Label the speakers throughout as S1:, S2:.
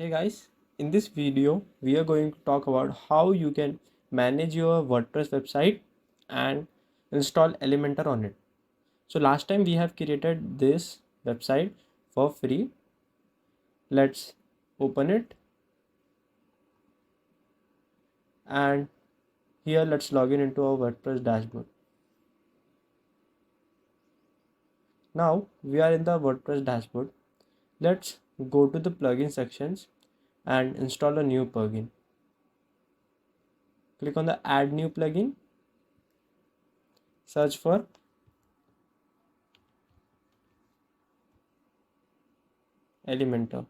S1: Hey guys, in this video we are going to talk about how you can manage your WordPress website and install Elementor on it. So last time we have created this website for free. Let's open it, and here let's log in into our WordPress dashboard. Now we are in the WordPress dashboard. Let's go to the plugin sections and install a new plugin. Click on the add new plugin, search for Elementor.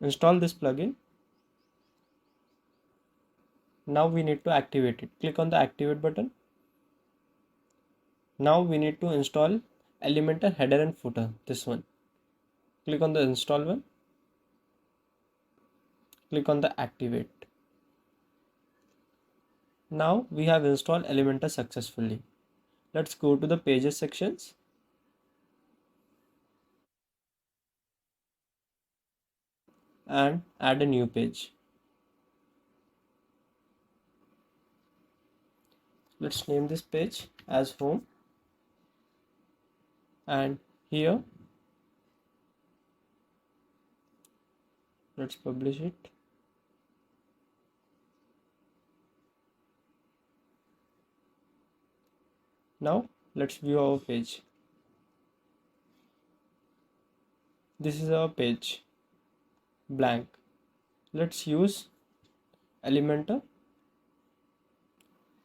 S1: Install this plugin. Now we need to activate it. Click on the activate button. Now we need to install Elementor header and footer, this one. Click on the install one. Click on the activate. Now we have installed Elementor successfully. Let's go to the pages sections and add a new page. Let's name this page as home, and here let's publish it. Now let's view our page. This is our page, blank. Let's use Elementor.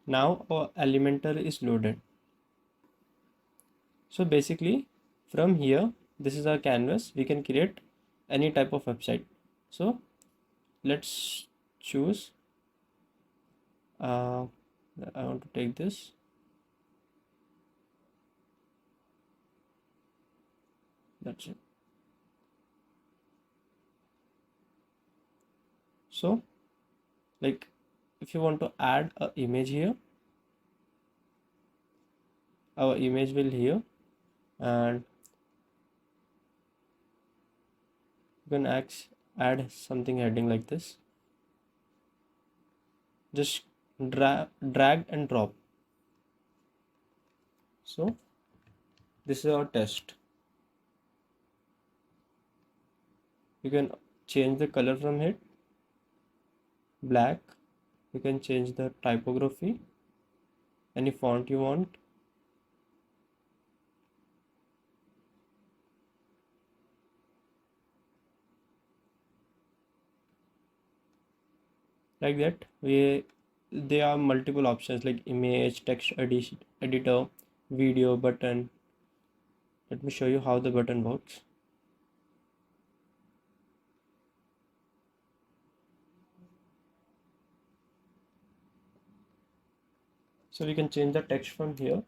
S1: Now our Elementor is loaded. So basically from here, this is our canvas. We can create any type of website. So let's choose I want to take this. That's it. So like if you want to add an image here, our image will here, and you can add something heading like this. Just drag and drop. So this is our test. You can change the color from it, black. You can change the typography, any font you want. Like that, there are multiple options like image, text editor, video, button. Let me show you how the button works. So we can change the text from here,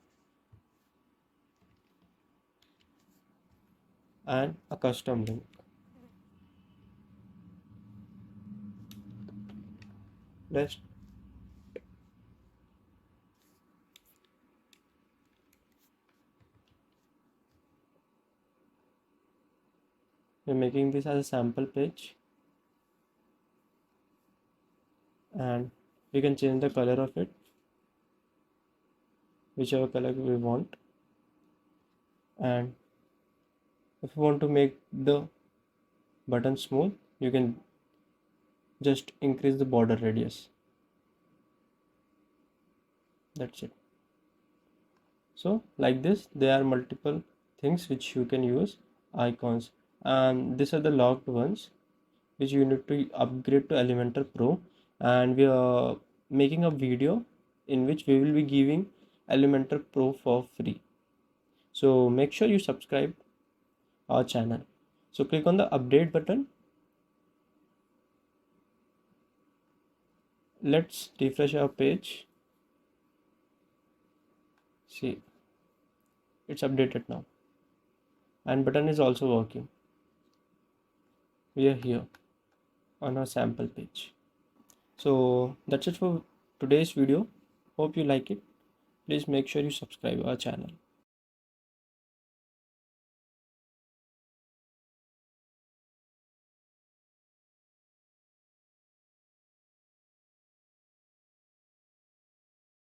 S1: and a custom link. Let's we're making this as a sample page, and we can change the color of it, whichever color we want. And if you want to make the button smooth, you can just increase the border radius. That's it. So like this, there are multiple things which you can use, icons, and these are the locked ones which you need to upgrade to Elementor Pro. And we are making a video in which we will be giving Elementor Pro for free. So make sure you subscribe our channel. So click on the update button. Let's refresh our page. See, it's updated now, and button is also working. We are here on our sample page. So that's it for today's video. Hope you like it. Please make sure you subscribe our channel.